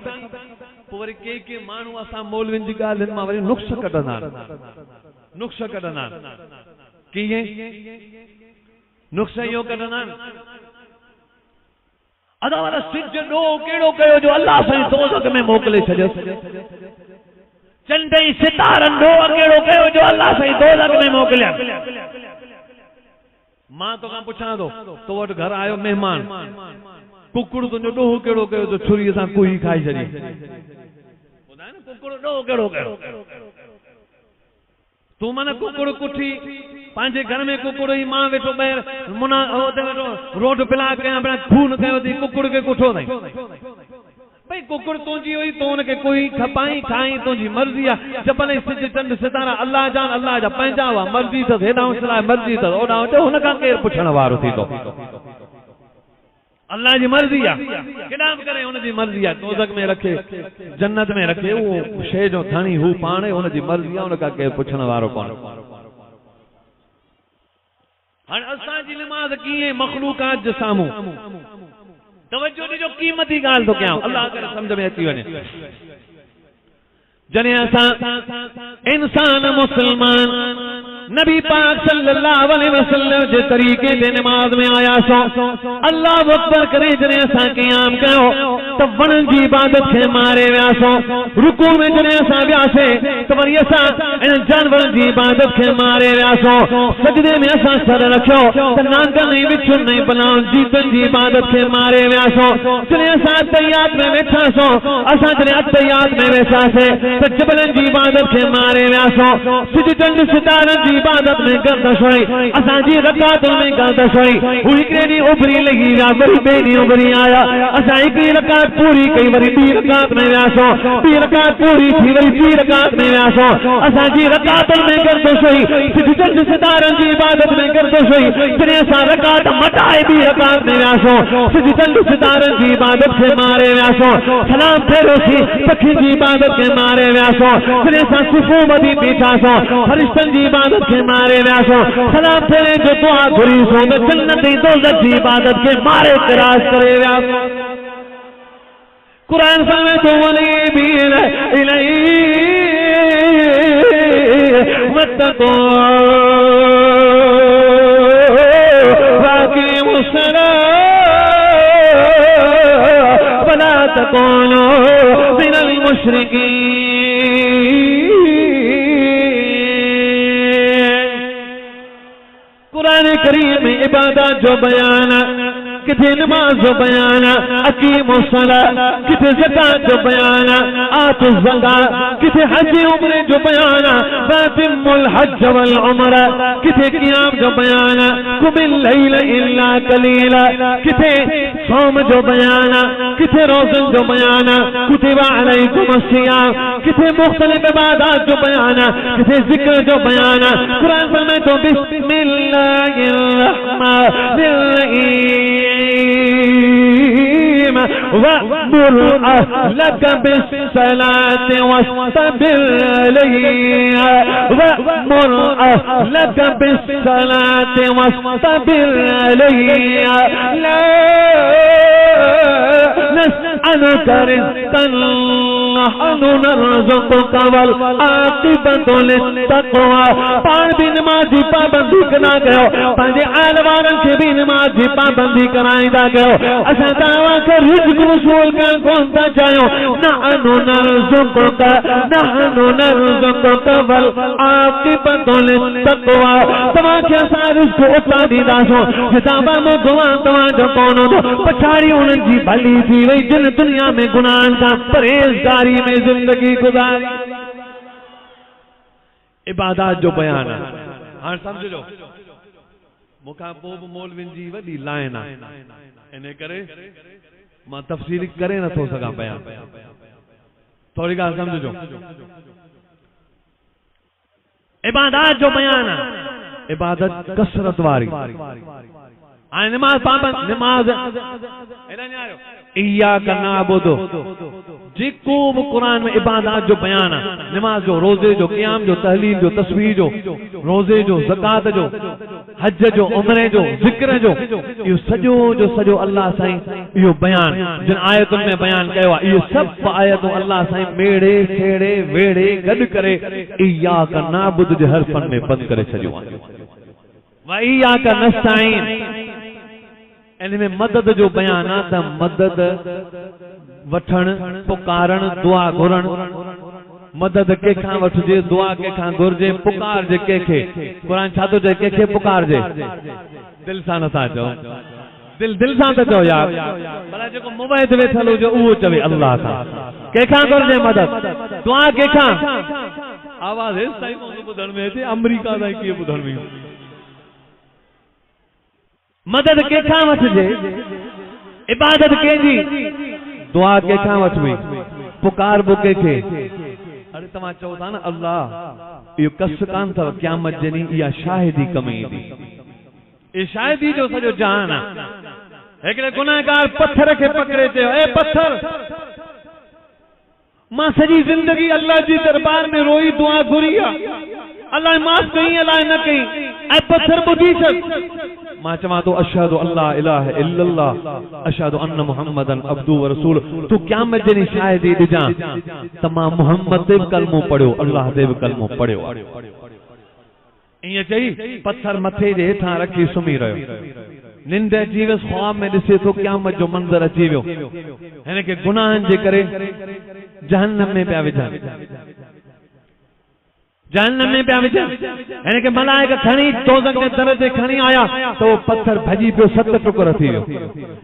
[SPEAKER 1] पोइ वरी के माण्हू असां मौलवियुनि जी ॻाल्हियुनि मां वरी नुक्स कढंदा आहिनि नुक्स कढंदा आहिनि कीअं नुक्स इहो कढंदा आहिनि अदा वारा सिज ॾोह कहिड़ो कयो जो अल्लाह साईं दोज़ख में मोकिले छॾियोसि चंड ऐं सितारनि ॾोह कहिड़ो कयो जो अल्लाह साईं दोज़ख में मोकिलिया मां तोखां पुछां थो तो वटि घर आयो महिमान कुकुड़ तुंहिंजो ॾोह कहिड़ो कयो जो छुरीअ सां कुई खाई छॾी ॿुधाए न कुकुड़ ॾोह कहिड़ो कयो तू मन कुकुड़ कुठी पंहिंजे घर में कुकुड़ ई मां वेठो ॿाहिरि मुना वेठो रोड पिला कयां पिया खून कयो थी कुकुड़ खे कुठो अथई भई कुकुड़ तुंहिंजी हुई तूं हुनखे कोई खपाई खाई तुंहिंजी मर्ज़ी आहे जबल सिज चंड सितारा अल्लाह जा पंहिंजा हुआ मर्ज़ी अथसि हेॾां चलाए मर्ज़ी अथसि ओॾां वटि हुनखां केरु पुछण वारो थींदो अल्लाह जी मर्ज़ी आहे केॾां बि करे हुनजी मर्ज़ी आहे दोज़ख में रखे जन्नत में रखे उहो शइ जो धणी हू पाण हुनजी मर्ज़ी आहे हुनखां केरु पुछण वारो कोन हाणे असांजी निमाज़ कीअं मखलूकात जे साम्हूं तवज्जो ॾिजो क़ीमती ॻाल्हि थो कयां अल्लाह करे सम्झ में अची वञे जॾहिं असां इंसान मुस्लमान नबी पाक सल्लल्लाहु अलैहि वसल्लम जे तरीक़े ते नमाज में आयासीं अल्लाह अकबर करे जॾहिं असां क़याम कयो त वणनि जी इबादत खे मारे वियासीं रुकू में जॾहिं असां वियासीं त वरी असां इन जानवरनि जी इबादत खे मारे वियासीं सजदे में असां सर रखियो त नांगनि ऐं विछुनि ऐं बनाउनि जीतनि जी इबादत खे मारे वियासीं जॾहिं असां अतहियात में वेठासीं असां जॾहिं अतहियात में वेठासीं त जबलनि जी इबादत खे मारे वियासीं सिज चंड सितारनि जी इबादत में गर्दश हुई असांजी रकातुनि में गर्दश हुई हू हिकिड़े ॾींहुं उभरी लही विया वरी ॿिए ॾींहुं उभरी आया असां हिकिड़ी रकात पूरी कई वरी ॿी रकात में वियासीं ॿी रकात पूरी थी वरी ॿी रकात में वियासीं असांजी रकातुनि में गर्दश हुई सिज चंड सितारनि जी इबादत में गर्दश हुई जॾहिं असां रकात मटाए ॿी रकात में वियासीं सिज चंड सितारनि जी इबादत खे मारे वियासीं सलाम फेरियोसीं पखियुनि जी इबादत खे मारे वियासीं जॾहिं असां सुफ़ू ॿधी बीठासीं फरिश्तनि जी इबादत के मारे व्यासो सलाम फेरे जो दुआ घुरी सो त जन्नत ऐं दोज़ख जी इबादत के मारे तराश करे व्यासो कुरान में तो वली भी इलैहि वत्तको वाक़िमुस सलाह वला तकूनु मिनल मुशरिकीन कुरान करीम में इबादत जो बयान किथे नमाज जो बयान अकीमो सला, किथे ज़कात जो बयान आतु ज़कात, किथे हज उम्र जो बयान फातिमुल हज वल उम्रा, किथे क़ियाम जो बयान कुमिल लैल इल्ला कलीला, किथे सौम जो बयान, किथे रोज़न जो बयान कुतिबा अलैकुम सियाम, किथे मुख्तलिफ इबादत जो बयान, किथे जिक्र जो बयान। कुरान में तो बिस्मिल्लाहिर रहमानिर रहीम वअमुर अहलक बिस्सलाति वस्तबिर अलैहा, वअमुर अहलक बिस्सलाति वस्तबिर अलैहा, ला नस्अलुक रिज़्क़न नहनु नरज़ुक़ुक वल आक़िबतु लित्तक़वा। पाण भी नमाज़ी पाबंदी कना कयो, पंहिंजे आल वारनि खे भी नमाज़ी पाबंदी कराईंदा कयो। असां तव्हां खे रिज़्क़ वसूल करणु कोन था चाहियूं। नहनु नरज़ुक़ुक वल आक़िबतु लित्तक़वा। तव्हांखे असां रिज़्क़ उतां ॾींदासूं हिसाब में गुनाह तव्हांजो कोन हूंदो। पछाड़ी उन्हनि जी भली थी वई जिन दुनिया में गुनाहनि खां परहेज़गारी में जिंदगी गुजारी। इबादत जो बयान है। हाँ समझो मुखा पोइ बि मौलविन जी वॾी लाइन आहे, इन करे मां तफ़सील करे नथो सघां बयान। थोड़ी ॻाल्हि समझो। इबादत जो बयान है, इबादत कसरत वारी। हाणे नमाज पाबंद नमाज इय्याक नअबुदु, जेको भी कुरान में इबादत जो बयान है, नमाज जो, रोजे जो, क़ियाम जो, तहलील जो, तस्बीह जो, रोजे जो, ज़कात जो, हज जो, उम्रे जो, ज़िक्र जो, यो सजो जो सजो अल्लाह साईं यो बयान जिन आयतुनि में बयान कयो आहे। इहे सभु आयतूं अल्लाह साईं मेड़े खेड़े वेड़े गॾु करे इय्याक नअबुदु जे हर्फ़नि में बंदि करे छॾियो आहे। व इय्याक नस्ताईन, इनमें मदद जो बयान आहे त मदद वठण, पुकारण, दुआ घुरण। मदद कंहिंखां वठिजे, दुआ कंहिंखां घुरिजे, पुकारजे कंहिंखे। कुरान छा थो चए? कंहिंखे पुकारजे? दिल सां नथा चओ, दिल सां था चओ यार। भला जेको मुंबई ते वेठल हुजे उहो चवे अल्लाह सां। कंहिंखां घुरिजे मदद, दुआ कंहिंखां? आवाज़ हेसि ताईं कोन ॿुधण में अचे, अमरीका ताईं कीअं ॿुधण में? मदद कंहिंखां वठिजे, इबादत कंहिंजी, दुआ कंहिंखां वठिबी, पुकार बि कंहिंखे। अरे तव्हां चओ था न अल्लाह, इहो कस कान अथव क़यामत जे ॾींहुं इहा शाहिदी कमु ईंदी। इहा शाहिदी जो सॼो जहान आहे। हिकिड़े गुनाहगार पत्थर खे पकड़े चयो, ए पत्थर, मां सॼी ज़िंदगी अल्लाह जी दरबार में रोई दुआ घुरी आहे, अल्लाह माफ़ कई अल्लाह न कई, ऐं पत्थर ॿुधी छॾ। मां चवां तो अशहदु अल्ला इलाहा इल्लल्लाह अशहदु अन्न मुहम्मदन अब्दुहु व रसूलुहु। तू क़यामत जे ॾींहुं शाहिदी ॾिजां त मां मुहम्मद ते बि कलमो पढ़ियो, अल्लाह ते बि कलमो पढ़ियो। ईअं चई पत्थर मथे जे हेठां रखी सुम्ही रहियो। निंड अची वियसि, ख्वाब में ॾिसे थो क़यामत जो मंज़र अची वियो। हिन खे गुनाहनि जे करे जहन्नम में पिया विझनि, जहन्नम में पिया विझनि। हिन खे मलाइका खणी दोज़ख जे दर ते खणी आया त उहो पत्थर भॼी पियो, 7 टुकर थी वियो।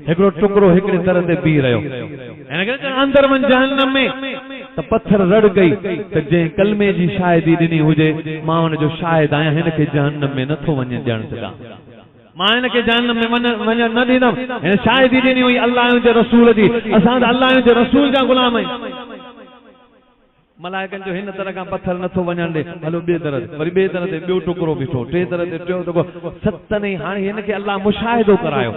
[SPEAKER 1] हिकिड़ो टुकड़ो हिकिड़े दर ते बीह रहियो। हिन खे अंदर वञ जहन्नम में, त पत्थर रड़ गई त जंहिं कलमे जी शाहिदी ॾिनी हुजे मां हुन जो शाहिद आहियां, हिन खे जहन्नम में नथो वञे ॾियण सघां। मां हिन खे जहन्नम में वञण न ॾींदुमि। हिन शाहिदी ॾिनी हुई अल्लाह जे रसूल जी, असां त अल्लाह जे रसूल जा गुलाम आहियूं। मलाइकनि जो हिन तरह खां पत्थर नथो वञण ॾे, हलो ॿिए दर ते, वरी ॿिए दर ते ॿियो टुकड़ो बीठो, टे दर ते टियों टुकड़ो, 7 नहीं। हाणे हिन खे अल्लाह मुशाहिदो करायो,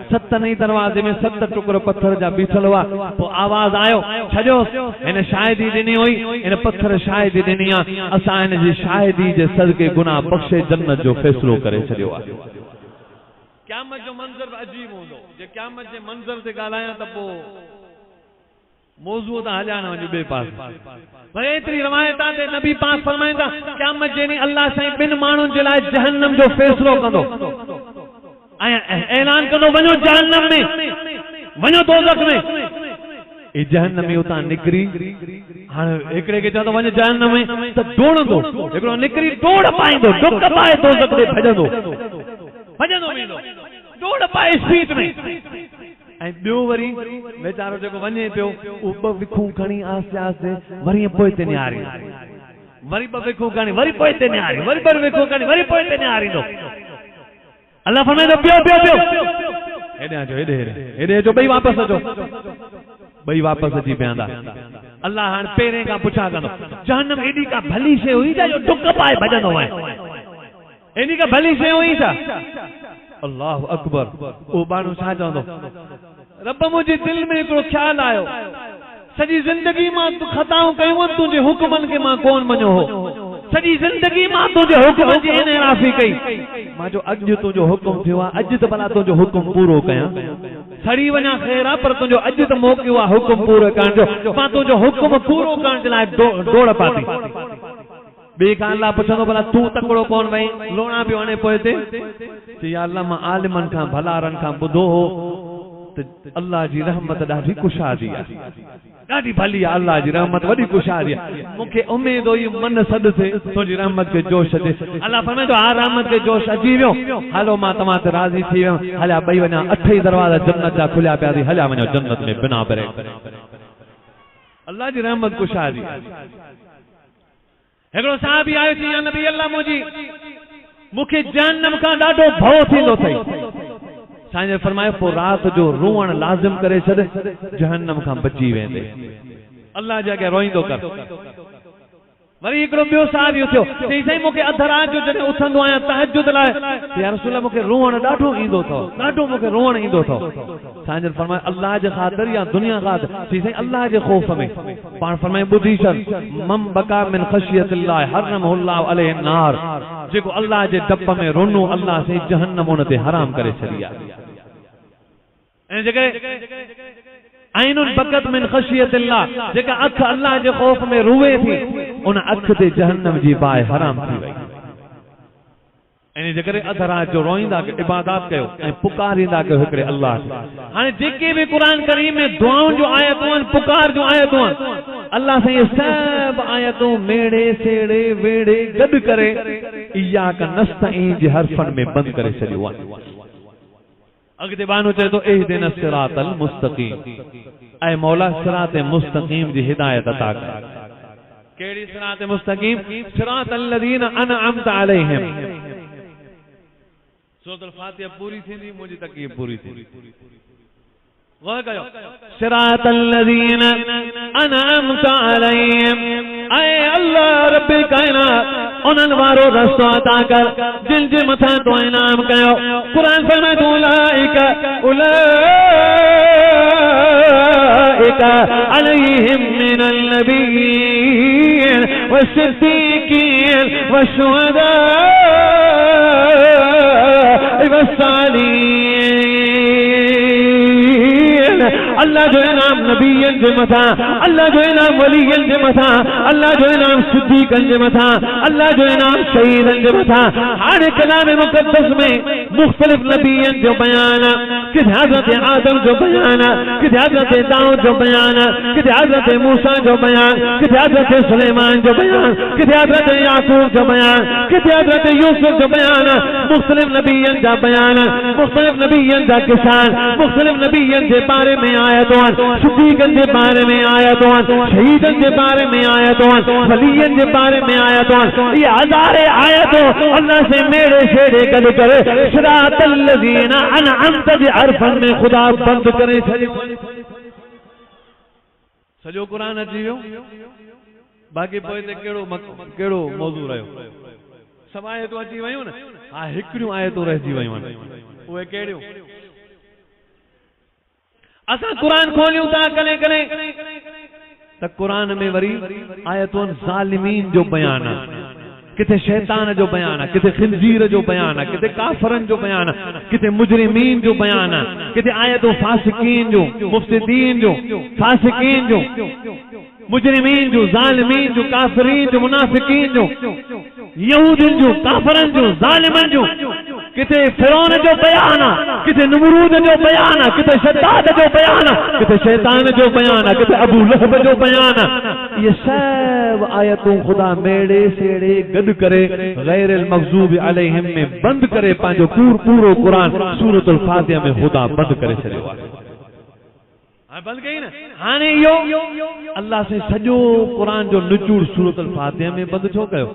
[SPEAKER 1] 7 नहीं दरवाज़े में 7 टुकड़ पत्थर जा बीठल हुआ। पोइ आवाज़ आयो, छॾियो, हिन शाहिदी ॾिनी हुई, हिन पत्थर शाहिदी ॾिनी आहे, असां हिन जी शाहिदी जे सदके गुनाह बख़्शे जन्नत जो फ़ैसिलो करे छॾियो आहे। क़यामत जो मंज़र अजीब हूंदो। जे क़यामत जे मंज़र ते ॻाल्हायां त पोइ मौज़ू त हलिया न वञे ॿिए पासे। पर एतिरी रवायतां ते नबी पाक फरमाईंदा क़यामत जे ॾींहुं अल्लाह साईं ॿिनि माण्हुनि जे लाइ जहन्नम जो फ़ैसिलो कंदो ऐं ऐलान कंदो, वञो जहन्नम में, वञो दोज़ख में। ई जहन्नमी उतां निकिरी, हाणे हिकिड़े खे चवंदो वञ जहन्नम में त डोड़ंदो, हिकिड़ो निकिरी डोड़ पाईंदो, डुक पाए दोज़ख ते भॼंदो वेंदो, डोड़ पाए स्पीड में ऐं ॿियो वरी वेचारो जेको वञे पियो उ 2 विखूं खणी आस्ते आस्ते वरी पोइ ते निहारी वरी 2 विखूं खणी वरी पोइ ते निहारी वरी 2 विखूं खणी वरी पोइ ते निहारींदो अल्लाह फरमाईंदो पियो हेॾे अचो हेॾे अचो ॿई वापसि अचो ॿई वापसि अची पवंदा अल्लाह हाणे पहिरें खां पुछा कंदो जहन्नम एॾी का भली शइ हुई छा जो डुक पाए भॼंदो आहे एॾी का भली शइ हुई छा अल्लाह अकबर उहो माण्हू छा चवंदो रब मुंहिंजे दिलि में हिकिड़ो ख्यालु आयो सॼी ज़िंदगी मां तूं ख़ताऊं कयूं तुंहिंजे हुक्मनि खे मां कोन मञियो हो सॼी ज़िंदगी मां तुंहिंजे हुक्म जी इनराफ़ी कई मां जो अॼु तुंहिंजो हुक्म थियो आहे अॼु त भला तुंहिंजो हुक्म पूरो कयां सड़ी वञा ख़ैर आहे पर तुंहिंजो अॼु त मौक़ो आहे हुक्म पूरो करण जो मां तुंहिंजो हुक्म पूरो करण जे लाइ डोड़ पाती ॿिए खां अल्लाह पुछंदो भला तूं तकिड़ो कोन वई लोणा पियो हणे पोइ ते चई अल्लाह मां आलिमनि खां भलारनि खां ॿुधो हो त अल्लाह जी रहमत ॾाढी कुशादी आहे ॾाढी भली आहे अल्लाह जी रहमत वॾी कुशादी आहे मूंखे उमेद हुई मन सॾ थिए तुंहिंजी रहमत खे जोश अचे अल्लाह फरमाईंदो हा रहमत खे जोश अची वियो हलो मां तव्हां ते राज़ी थी वियुमि हलिया ॿई वञा 8 ई दरवाज़ा जन्नत जा खुलिया पिया थी हलिया वञो जन्नत में बिना ब्रेक अल्लाह जी रहमत कुशादी हिकिड़ो साहबी आयो चई या नबी अल्लाह मुंहिंजी मूंखे जहन्नम खां ॾाढो भउ थींदो अथई साईं फरमायो पोइ राति जो रोअण लाज़िम करे छॾ जहन्नम खां बची वेंदे अल्लाह जे अॻियां रोईंदो कर वरी हिकिड़ो ॿियो साहबी थियो चई साईं मूंखे अधु राति जो जॾहिं उथंदो आहियां तहज्जुद लाइ या रसूल मूंखे रोअण ॾाढो ईंदो अथव ॾाढो मूंखे रोअण ईंदो अथव साईं फरमायो अल्लाह जे ख़ातिर या दुनिया ख़ातिर चई साईं अल्लाह जे ख़ौफ़ में पाण फरमाए ॿुधी छॾ मम बका मिन ख़शियतिल्लाह हरमहुल्लाहु अलैहि नार जेको अल्लाह जे डप में रोनो अल्लाह से जहन्नम उन ते हराम करे छॾी आहे ऐं जेके आइनुन बकत मिन ख़शियतिल्लाह जेका अख अल्लाह जे ख़ौफ़ में रुवे थी उन अख ते जहन्नम जी बाहि हराम थी वई ऐं जेकरे अधु राति जो रोईंदा इबादत कयो ऐं पुकारींदा कयो हिकिड़े अल्लाह खे हाणे जेके बि क़ुरान करीम में दुआउनि जो आयतूं आहिनि पुकार जो आयतूं आहिनि अल्लाह साईं इहे सभु आयतूं मेड़े सेड़े वेड़े गॾु करे इय्याक नस्तईन जे हर्फ़नि में बंदि करे छॾियो आहे अॻिते बानो चए थो इहदिना सिरातल मुस्तक़ीम ऐं मौला सिरात मुस्तक़ीम जी हिदायत अता कर कहिड़ी सिरात मुस्तक़ीम सिरातल लज़ीना अनअमत अलैहिम सूरत फातिहा पूरी थींदी मुंहिंजी तकलीफ़ पूरी थींदी गौर कयो सिरातल लज़ीना अनअमत अलैहिम ऐ अल्लाह रब्बे कायनात उन्हनि वारो रस्तो अता कर जिन जे मथां तो इनाम कयो क़ुरान फरमाए थो उलाइका अलैहिम मिनल नबिय्यीन वस्सिद्दीक़ीन वश्शुहदा वस्सालिहीन अल्लाह जो इनाम नबीयन जे मथा अल्लाह जो इनाम वलीयन जे मथा अल्लाह जो इनाम सिद्दीक़न जे मथा अल्लाह जो इनाम शहीदन जे मथा हाणे कलाम मुक़द्दस में मुख़्तलिफ़ नबीयन जो बयान किथे हज़रत आदम जो बयान किथे हज़रत दाऊद जो बयान किथे हज़रत मूसा जो बयान किथे हज़रत सुलेमान जो बयान किथे हज़रत याकूब जो बयान किथे हज़रत यूसुफ जो बयान मुख़्तलिफ़ नबीयन जा बयान मुख़्तलिफ़ नबीयन जा किसान मुख़्तलिफ़ नबीयन जे बारे में आयतूं सिद्दीक़न जे बारे में आयतूं शहीदन जे बारे में आयतूं वलीयन जे बारे में आयतूं ये हज़ारे आयतूं अल्लाह से मेरे शेरे गल करे सिरातल लज़ीना अनअमत जे हरफ़न में खुदा बंद करे छॾियो सॼो क़ुरान अची वियो बाक़ी पोइ ते कहिड़ो मौज़ू रहियो सभु आयतूं अची वयूं न हा हिकिड़ियूं आयतूं रहिजी वयूं आहिनि उहे कहिड़ियूं असां क़ुरान खोलियूं था कॾहिं कॾहिं त क़ुरान में वरी आयतूं ज़ालिमीन जो बयान आहे किथे शैतान जो बयान आहे किथे खिंजीर जो बयान आहे किथे काफ़रन जो बयान आहे किथे मुजरिमीन जो बयान आहे किथे आयतूं फासिकीन जो मुफ़्सिदीन जो फासिकीन जो मुजरिमीन जो ज़ालिमीन जो काफ़िरीन जो मुनाफ़िकीन जो यहूदिन जो काफ़रन जो ज़ालिमन जो किथे फिरौन जो बयान आहे किथे नमरूद जो बयान आहे किथे शद्दाद जो बयान आहे किथे शैतान जो बयान है, किथे अबू लहब जो बयान है। ये सब आयतूं खुदा मेड़े सेड़े गड करे गैरिल मग़ज़ूबि अलैहिम में बंद करे पांजो पूरो कुरान सूरतुल फातिहा में खुदा बंद करे छॾियो आहे। बंद कई न हाणे इहो अल्लाह से सॼो कुरान जो निचोड़ सूरतुल फातिहा में बंद छो कयो?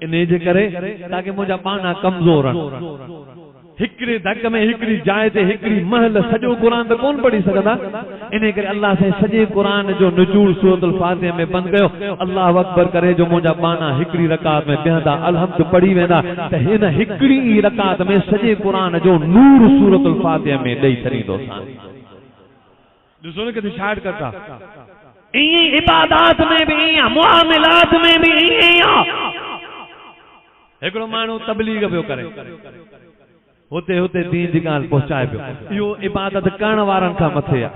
[SPEAKER 1] इन जे करे ताकि मुंहिंजा पाना कमज़ोर आहिनि। हिकिड़े धक में हिकिड़ी जाइ ते हिकिड़ी महल सॼो कुरान त कोन पढ़ी सघंदा। इन करे अल्लाह से सॼे कुरान जो निचोड़ सूरतुल फातिहा में बंद कयो। अल्लाह अकबर करे जो मुंहिंजा पाना हिकिड़ी रकात में बेहदा अलहम्द पढ़ी वेंदा त हिन हिकिड़ी ई रकात में सॼे कुरान जो नूर सूरतुल फातिहा में ॾेई छॾींदोसां। ॾिसो न किथे शायद करता ईअं इबादत में भी ईअं मुआमिलात में भी ईअं। हिकिड़ो माण्हू तबलीग पियो करे, हुते हुते दीन जी ॻाल्हि पहुचाए पियो। इहो इबादत करण वारनि खां मथे आहे।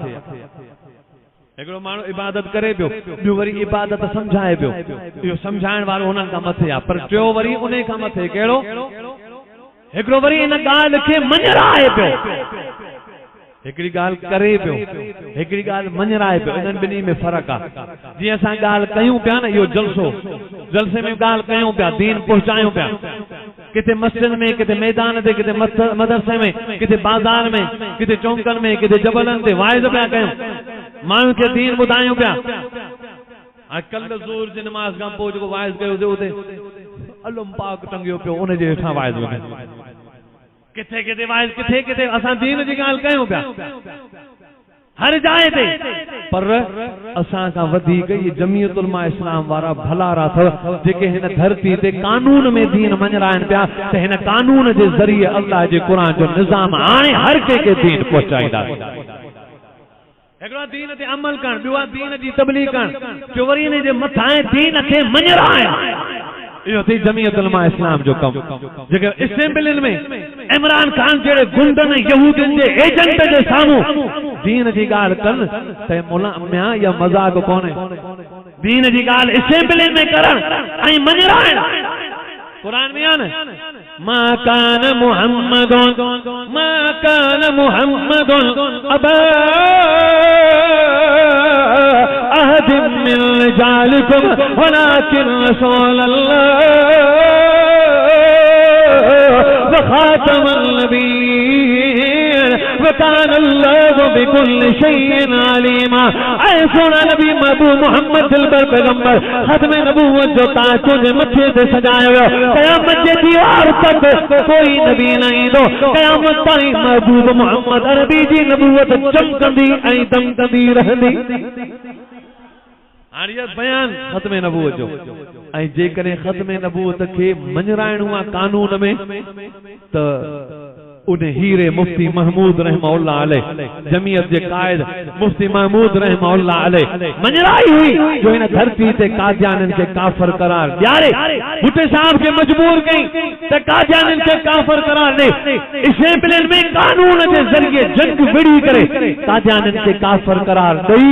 [SPEAKER 1] हिकिड़ो माण्हू इबादत करे पियो, ॿियो वरी इबादत समझाए पियो। इहो समझाइण वारो हुननि खां मथे आहे। पर टियों वरी उन खां मथे कहिड़ो? हिकिड़ो वरी इन ॻाल्हि खे मञराए पियो। हिकिड़ी ॻाल्हि करे पियो, हिकिड़ी ॻाल्हि मञराए पियो। इन्हनि ॿिन्ही में फ़र्क़ु आहे। जीअं असां ॻाल्हि कयूं पिया न, इहो जलसे में ॻाल्हि कयूं पिया, दीन पहुचायूं पिया। किथे मस्जिद में, किथे मैदान ते, किथे मदरसे में, किथे बाज़ार में, किथे चौंकनि में, किथे जबलनि ते वाइज़ पिया कयूं, माण्हुनि खे दीन ॿुधायूं पिया। कल्ह ज़ोर जी नमाज़ खां पोइ जेको वाइज़ कयोसीं उते अलम पाक टंगियो पियो, उन जे हेठां वाइज़ ॿुधायूं। किथे किथे वाइज किथे किथे असां दीन जी ॻाल्हि कयूं पिया हर जाइ ते। पर असां खां वधीक ये जमीयत उलमा इस्लाम वारा भलारा अथव जेके हिन धरती ते कानून में दीन मञराइनि पिया त हिन कानून जे ज़रिए अल्लाह जे क़ुरान जो निज़ाम हाणे हर कंहिंखे दीन पहुचाईंदासीं। हिकिड़ो दीन ते अमल करण, ॿियो आहे दीन जी तबलीग करण, टियों वरी इन जे मथां दीन खे मञराइण। इहो थी जमीयत उलमा इस्लाम जो कम। जेके असेंबलियुनि में इमरान खान जहिड़े गुंडनि यहूदियुनि जे एजेंट जे साम्हूं दीन जी ॻाल्हि कनि त मुला मियां या मज़ाक कोन्हे। दीन जी ॻाल्हि असेंबलियुनि में करण ऐं मञराइण कुरान में आहे न। मा कान मुहम्मदुन अबा अहदिन मिन रिजालिकुम वलाकिन रसूलल्लाह व खातमुन नबिय्यीन व कान अल्लाहु बिकुल्लि शैइन अलीमा। ऐ सोना नबी महबूब मोहम्मद दिलबर पैगंबर खत्म नबूवत जो ताज तुझे मथे ते सजायो वियो। क़यामत जे दीवार तक कोई नबी न ईंदो। क़यामत ताईं महबूब मोहम्मद अरबी जी नबूवत चमकंदी ऐं दमकंदी रहंदी। हाणे बयान खत्म नबूवत जो ऐं जेकॾहिं खत्म नबूवत खे मञराइणो आहे कानून में त उन हीरे मुफ्ती महमूद रहमहुल्लाह अलैह जमीयत जे कायद मुफ्ती महमूद रहमहुल्लाह अलैह मञराई हुई जो इन धरती ते कादियाननि खे काफ़िर करार ॾियारे। भुट्टे साहब खे मजबूर कई त कादियाननि खे काफ़िर करार ॾे। असेंबलियुनि में कानून जे ज़रिए जंग विड़ी करे कादियाननि खे काफ़िर करार ॾेई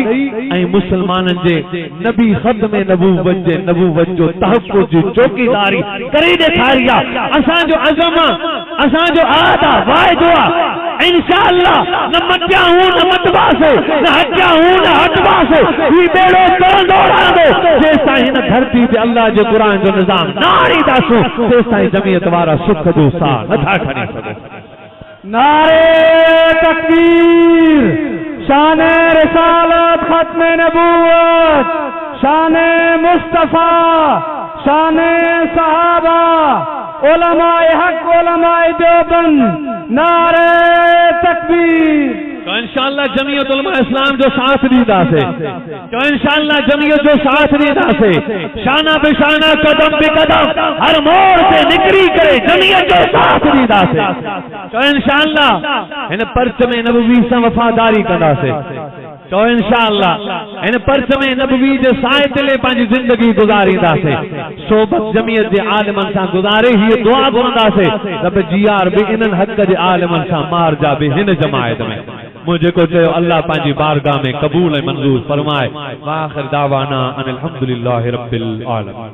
[SPEAKER 1] ऐं मुसलमाननि जे नबी ख़त्म नबूवत जे नबूवत जो तहफ़्फ़ुज़ जी चौकीदारी करे ॾेखारी आहे। असांजो अज़म आहे, असांजो आद आहे, वाइदो आहे इंशाअल्लाह। न मटिया हूं न मतवासे, न हटिया हूं न हटवासे। ही बेड़ो तोड़ंदो रहंदो जेसिताईं हिन धरती ते अल्लाह जे क़ुरान जो निज़ाम न आणींदासूं तेसिताईं जमीयत वारा सुख जो साह नथा खणी सघूं।
[SPEAKER 3] नारे तकबीर, शाने रिसालत, खत्म नबूवत, शाने मुस्तफा, शाने सहाबा, उलमाए हक, उलमाए देवबंद, नारे तकबीर। तो इंशाअल्लाह जमीयत उलमा इस्लाम जो साथ दीदासे, तो इंशाअल्लाह जमीयत जो साथ दीदासे। शाना पे शाना, कदम पे कदम, हर मोड़ से निकरी करे जमीयत जो साथ दीदासे। तो इंशाअल्लाह इन पर्च में नबवी सां वफादारी कंदासे। तो इंशाअल्लाह इन पर्च में नबवी जे साए तले पंहिंजी जिंदगी गुज़ारींदासे। सोबत जमीयत जे आलिमनि सां गुज़ारे ही दुआ घुरंदासे रब जियार बि इन्हनि हक़ जे आलिमनि सां मार जा बि हिन जमायत में। मुझे को चयो अल्लाह पंहिंजी बारगाह में कबूल ऐं मंज़ूर फरमाए। व आखिर दावाना अनिल हम्दुलिल्लाहि रब्बिल आलमीन।